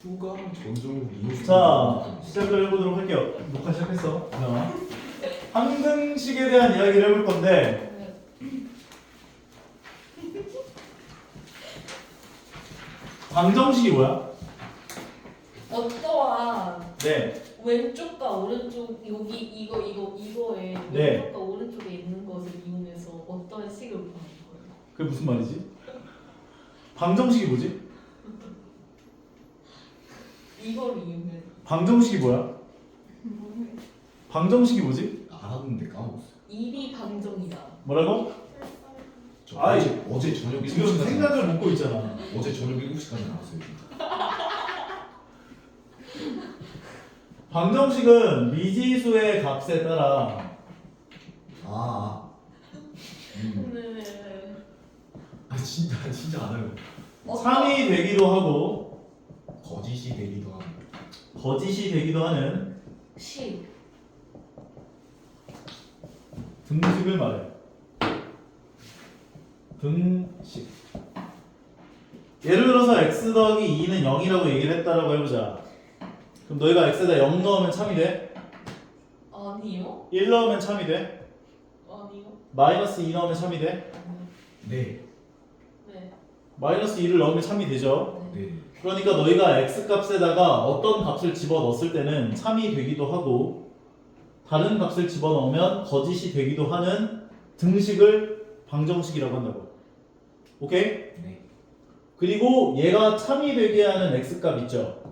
후가 전종 이웃. 자, 시작을 해보도록 할게요. 녹화 시작했어. 자, 항등식에 대한 이야기를 해볼 건데, 방정식이 뭐야? 어떠한 네, 왼쪽과 오른쪽 여기 이거에 네. 왼쪽과 오른쪽에 있는 것을 이용해서 어떠한 식을 구하는 거예요? 그게 무슨 말이지? 방정식이 뭐지? 이거를 이용해. 방정식이 뭐야? 방정식이 뭐지? 알았는데 까먹었어. 입이 방정이다. 뭐라고? 저 아이, 어제 저녁 지금 7시까지 생각을 먹고 있잖아. 어제 저녁 7시까지 나왔어요. 방정식은 미지수의 값에 따라 아. 네. 아 진짜 알아요. 3이 되기도 하고 거짓이 되기도 하고. 거짓이 되기도 하는 식. 등식을 말해. 등식. 예를 들어서 x 더하기 2는 0이라고 얘기를 했다라고 해보자. 그럼 너희가 x에다 0 넣으면 참이 돼? 아니요? 1 넣으면 참이 돼? 아니요? 마이너스 2 넣으면 참이 돼? 네. 네. 마이너스 2를 넣으면 참이 되죠? 네. 네. 그러니까 너희가 x 값에다가 어떤 값을 집어넣었을 때는 참이 되기도 하고 다른 값을 집어넣으면 거짓이 되기도 하는 등식을 방정식이라고 한다고. 오케이? 네. 그리고 얘가 참이 되게 하는 x 값 있죠?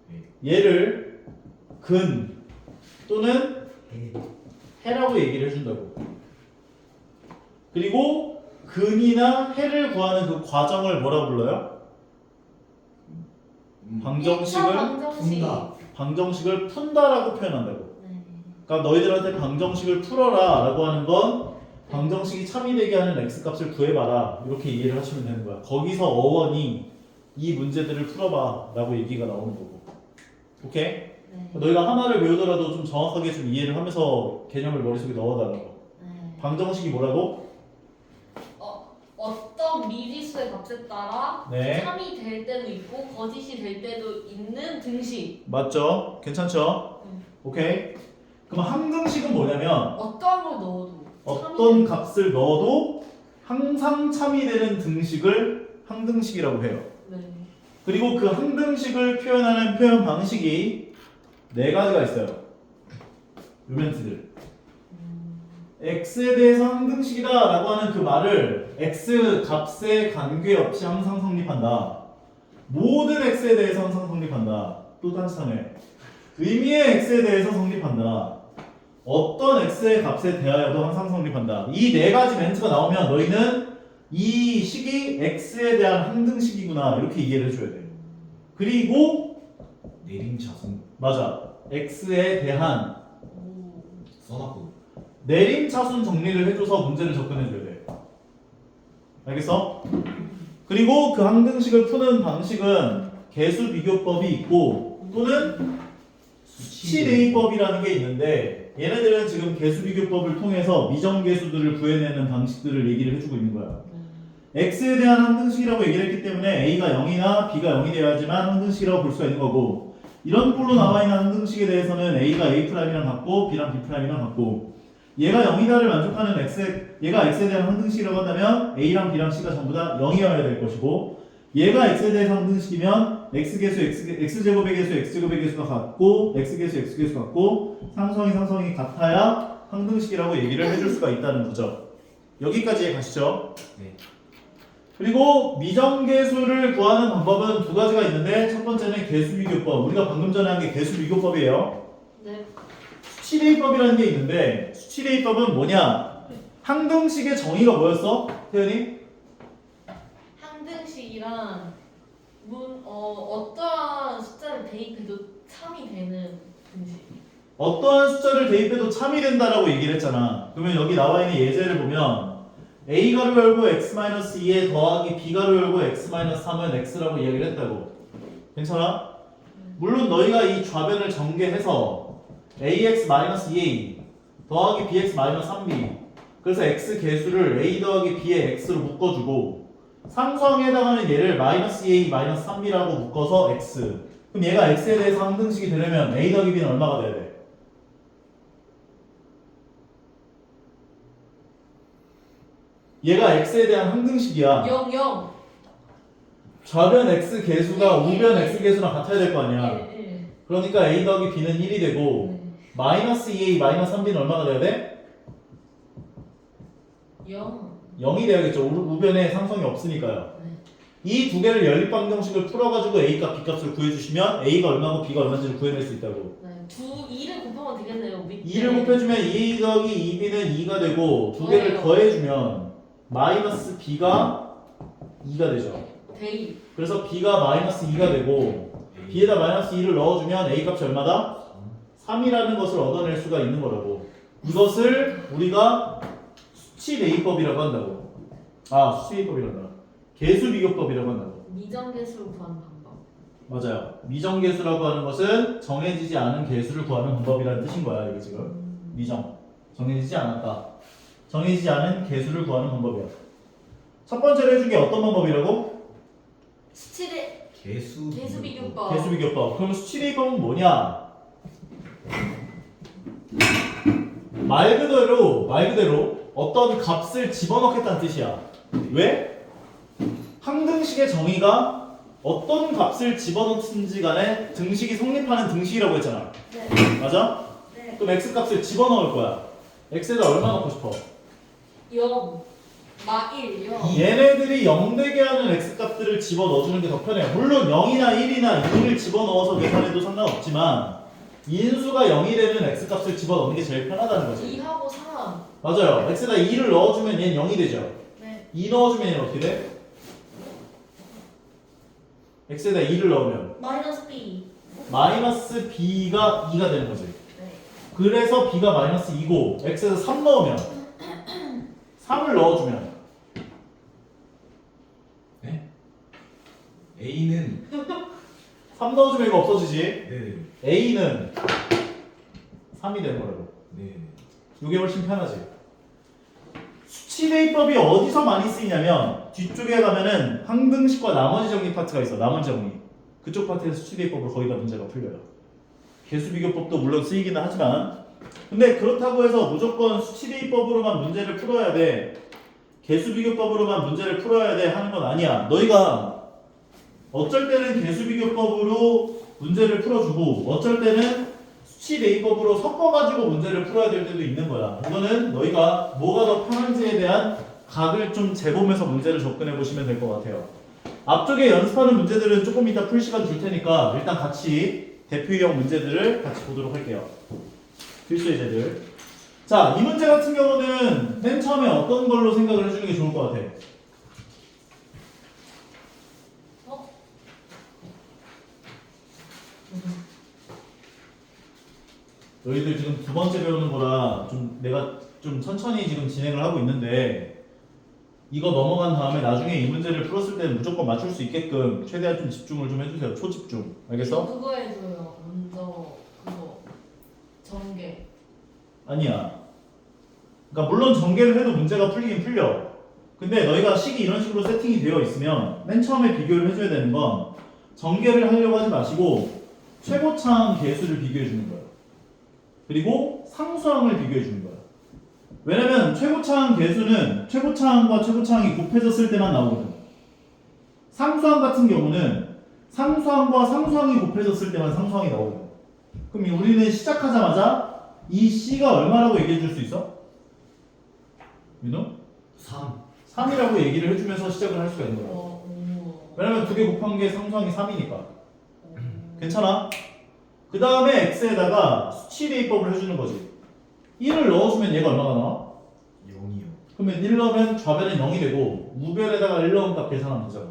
네. 얘를 근 또는 네. 해라고 얘기를 해준다고. 그리고 근이나 해를 구하는 그 과정을 뭐라고 불러요? 방정식을 방정식. 푼다. 방정식을 푼다라고 표현한다고. 네. 그러니까 너희들한테 방정식을 풀어라 라고 하는 건 방정식이 참이 되게 하는 x값을 구해봐라 이렇게 이해를 하시면 되는 거야. 거기서 어원이 이 문제들을 풀어봐 라고 얘기가 나오는 거고. 오케이? 네. 너희가 하나를 외우더라도 좀 정확하게 좀 이해를 하면서 개념을 머릿속에 넣어달라고. 네. 방정식이 뭐라고? 어떤 미지수의 값에 따라 네, 참이 될 때도 있고 거짓이 될 때도 있는 등식. 맞죠? 괜찮죠? 오케이? 그럼 항등식은 뭐냐면 어떠한 걸 넣어도 어떤 값을 넣어도 항상 참이 되는 등식을 항등식이라고 해요. 네. 그리고 그 항등식을 표현하는 표현 방식이 네 가지가 있어요. 요 멘트들. x에 대해서 항등식이다 라고 하는 그 말을 x 값에 관계없이 항상 성립한다. 모든 x에 대해서 항상 성립한다. 또 단순해. 의미의 x에 대해서 성립한다. 어떤 x의 값에 대하여도 항상 성립한다. 이 네 가지 멘트가 나오면 너희는 이 식이 x에 대한 항등식이구나 이렇게 이해를 해줘야 돼. 그리고 내림차순 맞아. x에 대한 오. 써놨고. 내림차순 정리를 해줘서 문제를 접근해줘야 돼. 알겠어? 그리고 그 항등식을 푸는 방식은 개수 비교법이 있고 또는 수치 대입법이라는 게 있는데 얘네들은 지금 개수 비교법을 통해서 미정계수들을 구해내는 방식들을 얘기를 해주고 있는 거야. x에 대한 항등식이라고 얘기를 했기 때문에 a가 0이나 b가 0이 되어야지만 항등식이라고 볼 수가 있는 거고 이런 꼴로 나와 있는 항등식에 대해서는 a가 a'이랑 같고 b랑 b'이랑 같고 얘가 0이다를 만족하는 얘가 x에 대한 항등식이라고 한다면 a랑 b랑 c가 전부 다 0이어야 될 것이고 얘가 x에 대해서 항등식이면 x제곱의 개수 x제곱의 개수가 같고 x개수 x개수 같고 상수항이 같아야 항등식이라고 얘기를 해줄 수가 있다는 거죠. 여기까지 가시죠. 네. 그리고 미정계수를 구하는 방법은 두 가지가 있는데 첫 번째는 개수비교법. 우리가 방금 전에 한 게 개수비교법이에요. 네. 수치대입법이라는 게 있는데 수치대입법은 뭐냐? 항등식의 정의가 뭐였어? 태연이? 항등식이란 어떠한 숫자를 대입해도 참이 되는 등식. 어떠한 숫자를 대입해도 참이 된다라고 얘기를 했잖아. 그러면 여기 나와 있는 예제를 보면 a 가로 열고 x-2에 더하기 b 가로 열고 x-3은 x라고 이야기를 했다고. 괜찮아? 물론 너희가 이 좌변을 전개해서 ax-2a 더하기 bx-3b 그래서 x 개수를 a 더하기 b의 x로 묶어주고 상수항에 해당하는 얘를 -2a, -3b라고 묶어서 x 그럼 얘가 x에 대해서 항등식이 되려면 a 더하기 b는 얼마가 돼야 돼? 얘가 x에 대한 항등식이야. 0 0 좌변 x 계수가 우변 x 계수랑 같아야 될 거 아니야. 1 그러니까 a 더하기 b는 1이 되고 1 마이너스 2a 마이너스 3b는 얼마가 돼야 돼? 0 0이 돼야겠죠. 우변에 상성이 없으니까요. 네. 이 두 개를 연립방정식을 풀어가지고 a값 b값을 구해주시면 a가 얼마고 b가 얼마인지를 구해낼 수 있다고. 네. 2를 곱하면 되겠네요. 밑에. 2를 곱해주면 2 더하기 2b는 2가 되고 두 개를 더해요. 더해주면 마이너스 b가 2가 되죠. 데이. 그래서 b가 마이너스 2가 되고 b에다 마이너스 2를 넣어주면 a 값이 얼마다? 3이라는 것을 얻어낼 수가 있는 거라고. 이것을 우리가 수치 대입법이라고 한다고. 수치 대입법이란다. 계수 비교법이라고 한다고. 미정계수를 구하는 방법. 맞아요. 미정계수라고 하는 것은 정해지지 않은 계수를 구하는 방법이라는 뜻인 거야. 이게 지금 미정. 정해지지 않았다. 정해지지 않은 계수를 구하는 방법이야. 첫 번째로 해준 게 어떤 방법이라고? 수치대 개수 계수비교법. 계수 비교법. 그럼 수치 대입법은 뭐냐? 말 그대로 어떤 값을 집어넣겠다는 뜻이야. 왜? 항등식의 정의가 어떤 값을 집어넣든지 간에 등식이 성립하는 등식이라고 했잖아. 네. 맞아? 네. 그럼 x 값을 집어넣을 거야. x에다 얼마 넣고 싶어? 0 마1 0 얘네들이 0 되게 하는 x 값들을 집어넣어주는 게 더 편해. 물론 0이나 1이나 2를 집어넣어서 계산해도 상관없지만 인수가 0이 되는 x 값을 집어넣는 게 제일 편하다는 거지. 2하고 3. 맞아요. x에다 2를 넣어주면 얘는 0이 되죠. 네. 2 넣어주면 얘는 어떻게 돼? x에다 2를 넣으면 마이너스 B. 마이너스 b가 2가 되는 거지. 네. 그래서 b가 마이너스 2고 x에다 3 넣으면 3을 넣어주면 네? A는 3 넣어주면 이거 없어지지. 네. a는 3이 되는 거라고. 네. 이게 훨씬 편하지. 수치 대입법이 어디서 많이 쓰이냐면 뒤쪽에 가면은 항등식과 나머지 정리 파트가 있어. 나머지 정리. 그쪽 파트에서 수치 대입법으로 거의 다 문제가 풀려요. 계수 비교법도 물론 쓰이기는 하지만 근데 그렇다고 해서 무조건 수치 대입법으로만 문제를 풀어야 돼. 계수 비교법으로만 문제를 풀어야 돼 하는 건 아니야. 너희가 어쩔 때는 계수 비교법으로 문제를 풀어주고 어쩔 때는 수치 대입법으로 섞어가지고 문제를 풀어야 될 때도 있는 거야. 이거는 너희가 뭐가 더 편한지에 대한 각을 좀 재보면서 문제를 접근해 보시면 될 것 같아요. 앞쪽에 연습하는 문제들은 조금 이따 풀 시간 줄 테니까 일단 같이 대표형 문제들을 같이 보도록 할게요. 필수 예제들. 자, 이 문제 같은 경우는 맨 처음에 어떤 걸로 생각을 해주는 게 좋을 것 같아? 너희들 지금 두 번째 배우는 거라 좀 내가 좀 천천히 지금 진행을 하고 있는데 이거 넘어간 다음에 나중에 이 문제를 풀었을 때는 무조건 맞출 수 있게끔 최대한 좀 집중을 좀 해주세요. 초집중. 알겠어? 그거 해줘요. 먼저 그거 전개. 아니야. 그러니까 물론 전개를 해도 문제가 풀리긴 풀려. 근데 너희가 식이 이런 식으로 세팅이 되어 있으면 맨 처음에 비교를 해줘야 되는 건 전개를 하려고 하지 마시고 최고차항 계수를 비교해 주는 거예요. 그리고 상수항을 비교해 주는 거예요. 왜냐면 최고차항 계수는 최고차항과 최고차항이 곱해졌을 때만 나오거든. 상수항 같은 경우는 상수항과 상수항이 곱해졌을 때만 상수항이 나오거든. 그럼 우리는 시작하자마자 이 C가 얼마라고 얘기해 줄 수 있어? 윤호? 3. 3이라고 얘기를 해주면서 시작을 할 수가 있는 거야. 왜냐면 두 개 곱한 게 상수항이 3이니까. 괜찮아? 그 다음에 x에다가 수치 대입법을 해주는 거지. 1을 넣어주면 얘가 얼마가 나와? 0이요. 그러면 1 넣으면 좌변은 0이 되고 우변에다가 1 넣은 값 계산하면 되잖아.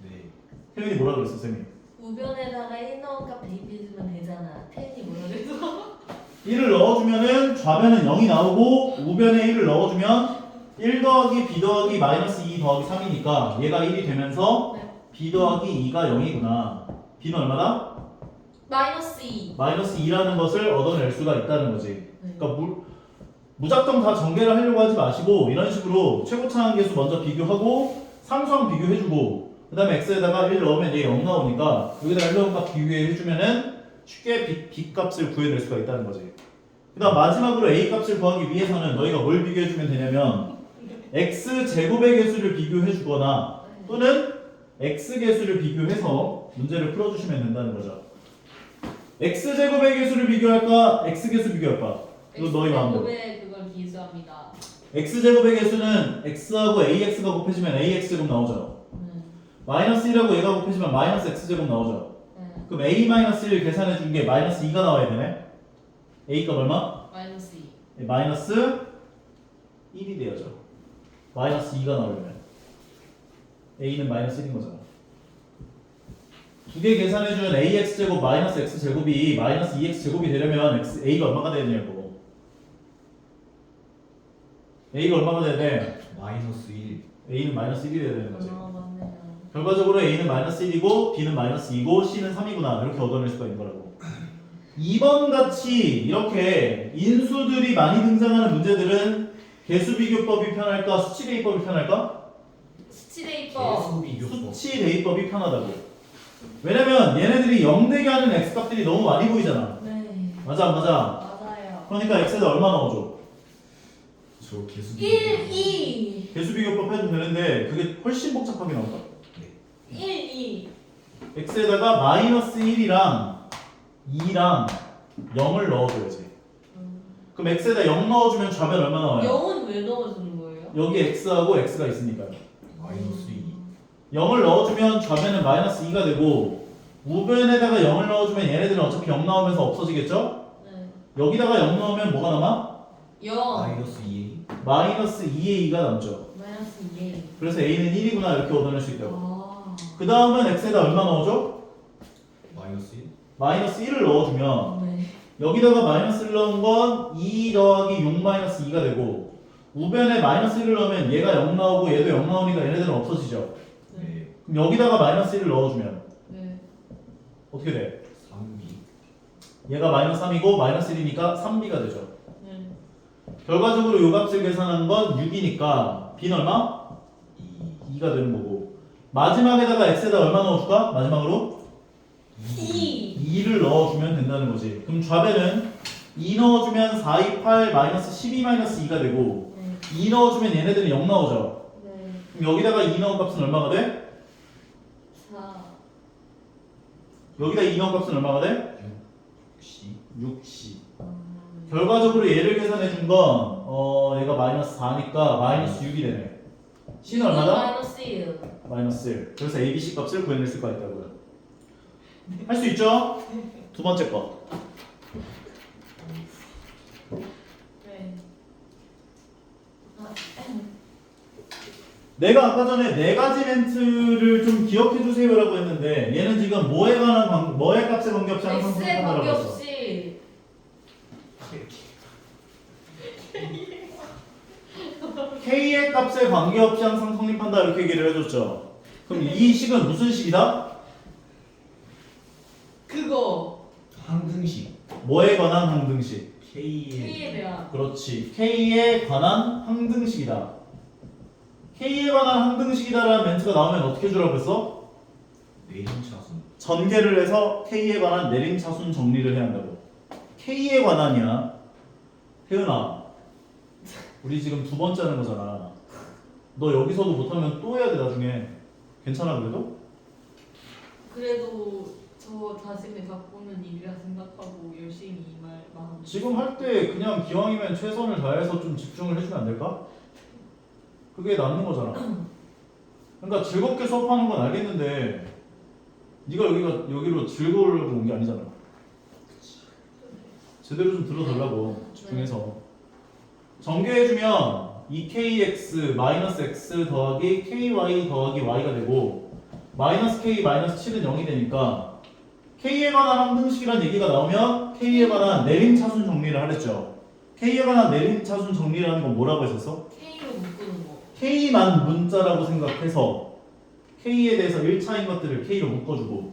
네. 태윤이 뭐라 그랬어, 쌤이? 우변에다가 1 넣은 값 대입해주면 되잖아. 태연이 뭐라 그랬어? 1을 넣어주면은 좌변은 0이 나오고 우변에 1을 넣어주면 1 더하기 b 더하기 마이너스 2 더하기 3이니까 얘가 1이 되면서 네. b 더하기 2가 0이구나. b는 얼마다? 마이너스 2. 마이너스 2라는 것을 얻어낼 수가 있다는 거지. 네. 그러니까 무작정 다 전개를 하려고 하지 마시고 이런 식으로 최고차항 계수 먼저 비교하고 상수항 비교해주고 그 다음에 x에다가 1 넣으면 얘 0 나오니까 여기다 1 넣은 값 비교해주면은 쉽게 b 값을 구해낼 수가 있다는 거지. 그 다음 마지막으로 a 값을 구하기 위해서는 너희가 뭘 비교해주면 되냐면 x 제곱의 개수를 비교해주거나 또는 x 개수를 비교해서 문제를 풀어주시면 된다는 거죠. x 제곱의 개수를 비교할까? x 개수 비교할까? 이거 너희 마음대로. X제곱에 그걸 기수합니다. x 제곱의 개수는 x하고 ax가 곱해지면 ax 제곱 나오죠. 마이너스 1하고 얘가 곱해지면 마이너스 x 제곱 나오죠. 그럼 a 마이너스 1 계산해 준 게 마이너스 2가 나와야 되네. a 값 얼마? 마이너스 2. 마이너스 1이 되어죠. 마이너스 2가 나오려면 a는 마이너스 1인 거잖아. 두 개 계산해주는 ax 제곱 마이너스 x 제곱이 마이너스 2x 제곱이 되려면 a가 얼마가 돼야 되냐고. a가 얼마가 돼야 돼? 마이너스 1. a는 마이너스 1이 돼야 되는 거지. 맞네요. 결과적으로 a는 마이너스 1이고 b는 마이너스 2고 c는 3이구나 이렇게 얻어낼 수가 있는 거라고. 2번 같이 이렇게 인수들이 많이 등장하는 문제들은 개수 비교법이 편할까 수치 대입법이 편할까? 수치 대입법. 개수 비교법. 수치 대입법이 편하다고. 왜냐면 얘네들이 0 되게 하는 x 값들이 너무 많이 보이잖아. 네. 맞아 안 맞아? 맞아요. 그러니까 x에다 얼마 넣어줘? 저 개수 1, 2. 개수 비교법 해도 되는데 그게 훨씬 복잡하게 나온다. 1, 2. x에다가 마이너스 1이랑 2랑 0을 넣어줘야지. 그럼 x에다 0 넣어주면 좌변 얼마 나와요? 0은 왜 넣어주는 거예요? 여기 x하고 x가 있으니까요. 마이너스 2. 0을 넣어주면 좌변은 마이너스 2가 되고 우변에다가 0을 넣어주면 얘네들은 어차피 0 나오면서 없어지겠죠? 네. 여기다가 0 넣으면 뭐가 남아? 0. 마이너스 2. 마이너스 2의 2가 남죠. 마이너스 2. 그래서 a는 1이구나 이렇게 얻어낼 수 있다고. 아. 그 다음은 x에다 얼마 넣어줘? 마이너스 1. 마이너스 1을 넣어주면 네. 여기다가 마이너스를 넣은 건 2 더하기 6 마이너스 2가 되고 우변에 마이너스 1을 넣으면 얘가 0 나오고 얘도 0 나오니까 얘네들은 없어지죠. 네. 그럼 여기다가 마이너스 1을 넣어주면 네. 어떻게 돼? 3b. 얘가 마이너스 3이고 마이너스 1이니까 3b가 되죠. 네. 결과적으로 요 값을 계산한 건 6이니까 b는 얼마? 2. 2가 되는 거고 마지막에다가 x에다 얼마 넣어줄까? 마지막으로 2. 2를 넣어주면 된다는 거지. 그럼 좌변은 2 넣어주면 4, 2, 8 마이너스 12 마이너스 2가 되고 네. 2 넣어주면 얘네들은 0 나오죠. 네. 그럼 여기다가 2 넣은 값은 얼마가 돼? 4. 여기다 2 넣은 값은 얼마가 돼? 6c. 6c. 결과적으로 얘를 계산해 준 건 얘가 마이너스 4니까 마이너스 6이 되네. c는 얼마다? 마이너스 1. 마이너스 1. 그래서 a, b, c 값을 구해낼 수가 있다고요. 할 수 있죠? 두 번째 거. 네. 내가 아까 전에 네 가지 멘트를 좀 기억해 주세요라고 했는데 얘는 지금 뭐에 관한 뭐의 값에 관계없이 항상 X에 선택한다고 했어. 관계없이. K의 값에 관계없이 항상 성립한다 이렇게 얘기를 해줬죠. 그럼 이 식은 무슨 식이다? 그거. 항등식. 뭐에 관한 항등식? K의 K에 대한. 그렇지. K에 관한 항등식이다. K에 관한 항등식이다라는 멘트가 나오면 어떻게 주라고 했어? 내림차순. 전개를 해서 K에 관한 내림차순 정리를 해야 한다고. K에 관한이야. 태은아, 우리 지금 두 번째 하는 거잖아. 너 여기서도 못하면 또 해야 돼 나중에. 괜찮아 그래도? 그래도 저 자신을 가꾸는 일이라 생각하고 열심히 임할 마음. 지금 할 때 그냥 기왕이면 최선을 다해서 좀 집중을 해주면 안 될까? 그게 낫는 거잖아. 그러니까 즐겁게 수업하는 건 알겠는데 네가 여기로 즐거우려고 온 게 아니잖아. 제대로 좀 들어달라고 집중해서. 전개해주면 2kx 마이너스 x 더하기 ky 더하기 y가 되고 마이너스 k 마이너스 7은 0이 되니까 k에 관한 항등식이라는 얘기가 나오면 k에 관한 내림차순 정리를 하랬죠. k에 관한 내림차순 정리라는 건 뭐라고 했었어? K로 묶는 거. k만 문자라고 생각해서 k에 대해서 1차인 것들을 k로 묶어주고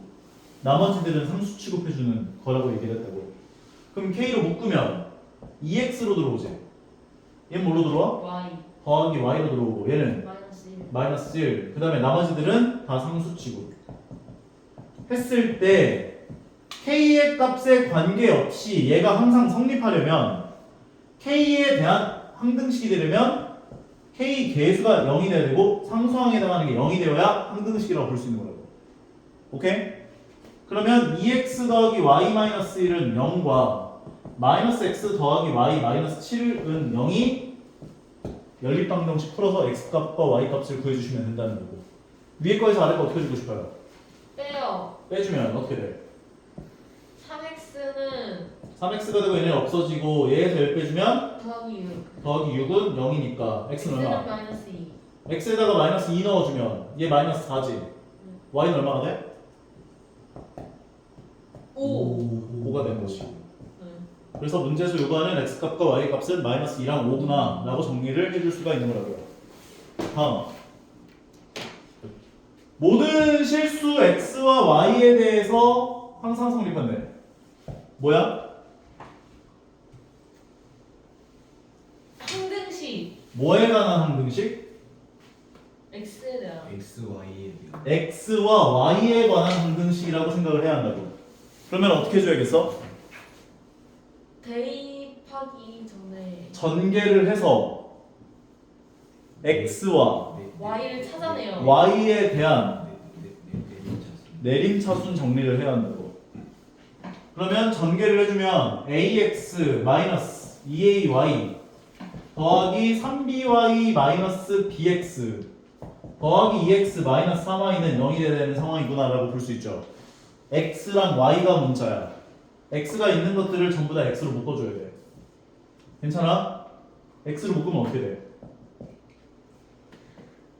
나머지들은 상수 취급해주는 거라고 얘기를 했다고. 그럼 k로 묶으면 2x로 들어오지. 얘는 뭐로 들어와? Y. 더하기 y로 들어오고 얘는 마이너스 1. -1. 그 다음에 나머지들은 다 상수치고 했을 때 k의 값에 관계없이 얘가 항상 성립하려면 k에 대한 항등식이 되려면 k 계수가 0이 돼야 되고 상수항에 해당하는 게 0이 되어야 항등식이라고 볼 수 있는 거라고. 오케이? 그러면 2x 더하기 y-1은 0과 -x 더하기 y-7은 0이 연립방정식 풀어서 x값과 y값을 구해주시면 된다는 거고 위에 거에서 아래 거 어떻게 주고 싶어요? 빼요. 빼주면 어떻게 돼? 3x는 3x가 되고 얘는 없어지고 얘에서 1 빼주면 더하기 6. 더하기 6은 0이니까 x는 얼마? 마이너스 2. x에다가 마이너스 2 넣어주면 얘 마이너스 4지 y는 얼마가 돼? 5. 5가 된 거지 네. 그래서 문제에서 요구하는 x값과 y값은 마이너스 2랑 5구나 라고 정리를 해줄 수가 있는 거라고요. 다음 모든 실수 x와 y에 대해서 항상 성립한대. 뭐야? 항등식. 뭐에 관한 항등식? x에 대한. X, Y에 대한 x와 y에 관한 항등식이라고 생각을 해야 한다고. 그러면 어떻게 해줘야겠어? 대입하기 전에 전개를 해서 x와 y를 찾아내요. y에 대한 내림 차순 내림차순 정리를 해야 한다고. 그러면 전개를 해주면 ax 마이너스 2ay 더하기 3by 마이너스 bx 더하기 2x 마이너스 3y는 0이 돼야 되는 상황이구나 라고 볼 수 있죠. x랑 y가 문자야. x가 있는 것들을 전부 다 x로 묶어줘야 돼. 괜찮아? x로 묶으면 어떻게 돼?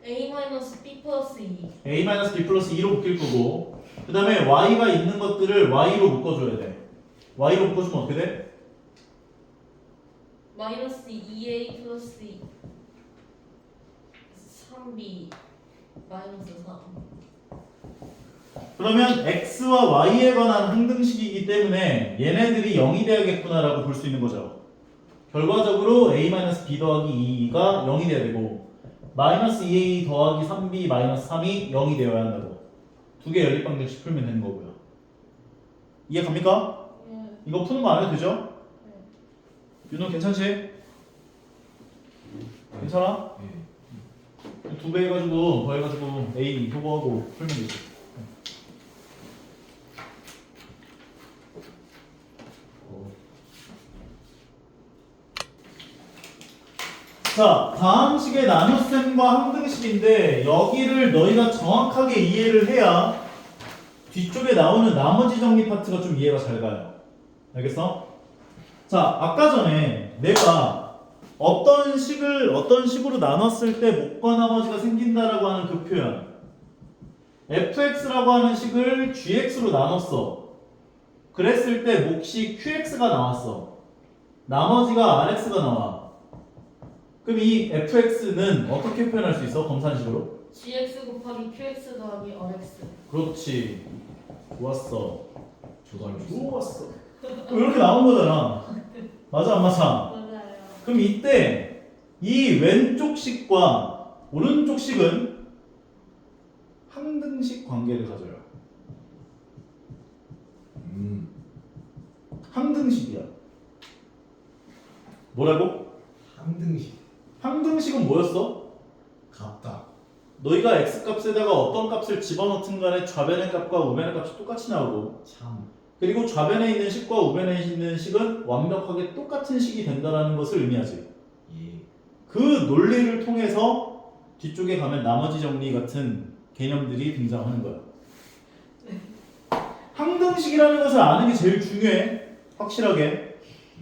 a-b 플러스 2. a-b 플러스 2로 묶일 거고 그 다음에 y가 있는 것들을 y로 묶어줘야 돼. y로 묶어주면 어떻게 돼? 마이너스 2a 플러스 3b 마이너스 3. 그러면 x와 y에 관한 항등식이기 때문에 얘네들이 0이 돼야겠구나라고 볼 수 있는 거죠. 결과적으로 a-b 더하기 2가 0이 돼야 되고 마이너스 2a 더하기 3b 마이너스 3이 0이 되어야 한다고. 두 개 연립방정식 풀면 되는 거고요. 이해 갑니까? 예. 이거 푸는 거 안 해도 되죠? 네. 윤호 괜찮지? 괜찮아? 네. 2배 해가지고 더해가지고 a 효고하고 풀면 되지. 자, 다음 식의 나눗셈과 항등식인데 여기를 너희가 정확하게 이해를 해야 뒤쪽에 나오는 나머지 정리 파트가 좀 이해가 잘 가요. 알겠어? 자, 아까 전에 내가 어떤 식으로 나눴을 때 목과 나머지가 생긴다라고 하는 그 표현 fx라고 하는 식을 gx로 나눴어. 그랬을 때 몫이 qx가 나왔어. 나머지가 rx가 나와. 그럼 이 fx는 어떻게 표현할 수 있어? 검산식으로? gx 곱하기 qx 더하기 rx. 그렇지. 좋았어. 조달을 좋았어. 이렇게 나온 거잖아. 맞아 안 맞아? 맞아요. 그럼 이때 이 왼쪽 식과 오른쪽 식은 항등식 관계를 가져요. 항등식이야. 뭐라고? 항등식 항등식은 뭐였어? 같다 너희가 x값에다가 어떤 값을 집어넣든 간에 좌변의 값과 우변의 값이 똑같이 나오고 참 그리고 좌변에 있는 식과 우변에 있는 식은 완벽하게 똑같은 식이 된다는 것을 의미하지. 예. 그 논리를 통해서 뒤쪽에 가면 나머지 정리 같은 개념들이 등장하는 거야. 항등식이라는 것을 아는 게 제일 중요해. 확실하게.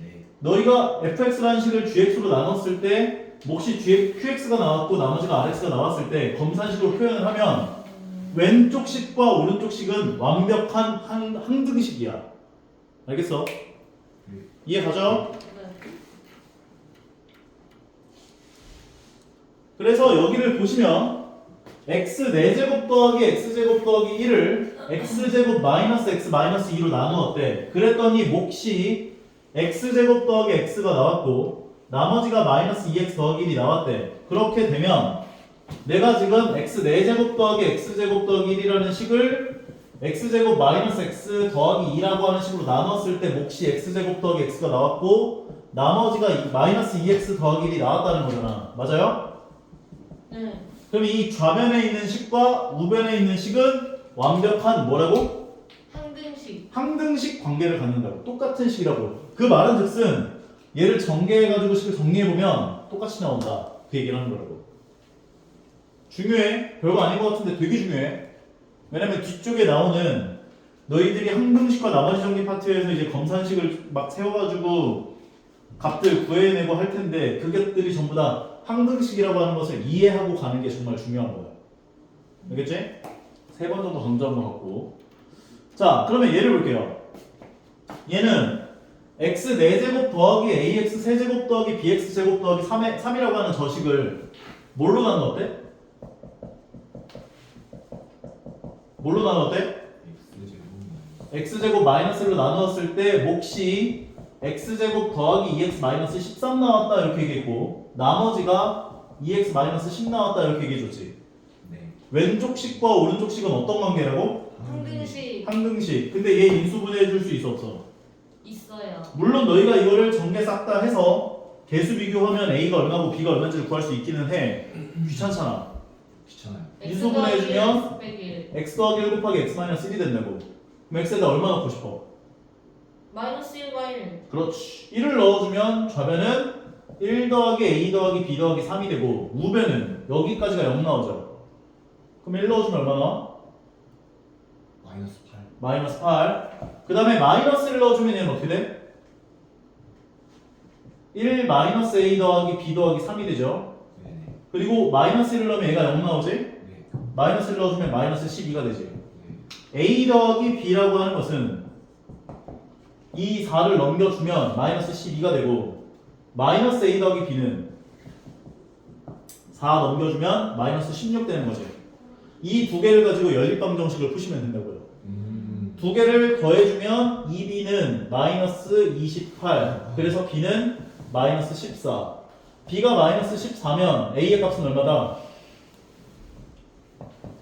네. 너희가 fx라는 식을 gx로 나눴을 때 몫이 qx가 나왔고 나머지가 rx가 나왔을 때 검산식으로 표현을 하면 왼쪽 식과 오른쪽 식은 완벽한 항등식이야. 알겠어? 이해 가죠? 네. 그래서 여기를 보시면 x 4제곱 더하기 x제곱 더하기 1을 x제곱 마이너스 x 마이너스 2로 나누었대. 그랬더니 몫이 x제곱 더하기 x가 나왔고 나머지가 마이너스 2x 더하기 1이 나왔대. 그렇게 되면 내가 지금 x 4제곱 더하기 x제곱 더하기 1이라는 식을 x제곱 마이너스 x 더하기 2라고 하는 식으로 나눴을 때 몫이 x제곱 더하기 x가 나왔고 나머지가 마이너스 2x 더하기 1이 나왔다는 거잖아. 맞아요? 네. 그럼 이 좌변에 있는 식과 우변에 있는 식은 완벽한 뭐라고? 항등식. 항등식 관계를 갖는다고. 똑같은 식이라고. 그 말은 즉슨 얘를 전개해가지고 식을 정리해보면 똑같이 나온다. 그 얘기를 하는 거라고. 중요해. 별거 아닌 것 같은데 되게 중요해. 왜냐면 뒤쪽에 나오는 너희들이 항등식과 나머지 정리 파트에서 이제 검산식을 막 세워가지고 값들 구해내고 할 텐데 그것들이 전부 다 항등식이라고 하는 것을 이해하고 가는 게 정말 중요한 거야. 알겠지? 3번 정도 강조한 것 같고. 자, 그러면 얘를 볼게요. 얘는 x 4제곱 더하기 ax 세제곱 더하기 bx 제곱 더하기 3이라고 하는 저식을 뭘로 나눴대? 뭘로 나눴대? x제곱 마이너스로 나누었을 때 몫이 x제곱 더하기 2x 마이너스 13 나왔다 이렇게 얘기했고 나머지가 2x 마이너스 10 나왔다 이렇게 얘기해줬지. 네. 왼쪽 식과 오른쪽 식은 어떤 관계라고? 항등식 항등식. 근데 얘 인수분해해줄 수 있어 없어? 있어요. 물론 너희가 이거를 전개 싹 다 해서 개수 비교하면 a가 얼마고 b가 얼마인지를 구할 수 있기는 해. 귀찮잖아. 귀찮아요. 인수분해해주면 x x 더하기 1 곱하기 x 마이너스 1이 된다고. 그럼 x에다 얼마 넣고 싶어? 마이너스 1과 1. 그렇지. 1을 넣어주면 좌변은 1 더하기 a 더하기 b 더하기 3이 되고 우변은 여기까지가 0 나오죠. 그럼 1 넣어주면 얼마 나와? 마이너스 8. 마이너스 8. 그 다음에 마이너스를 넣어주면 얘는 어떻게 돼? 1 마이너스 a 더하기 b 더하기 3이 되죠. 네네. 그리고 마이너스 1을 넣으면 얘가 0 나오지? 네. 마이너스를 넣어주면 마이너스 12가 되지. 네. a 더하기 b라고 하는 것은 이 4를 넘겨주면 마이너스 12가 되고 마이너스 a 더하기 b는 4 넘겨주면 마이너스 16 되는 거지. 이 두 개를 가지고 연립방정식을 푸시면 된다고요. 두 개를 더해주면 2b는 마이너스 28 그래서 b는 마이너스 14 b가 마이너스 14면 a의 값은 얼마다?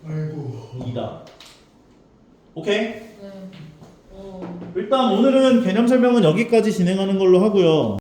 아이고. 2다. 오케이? 네. 일단 오늘은 개념 설명은 여기까지 진행하는 걸로 하고요.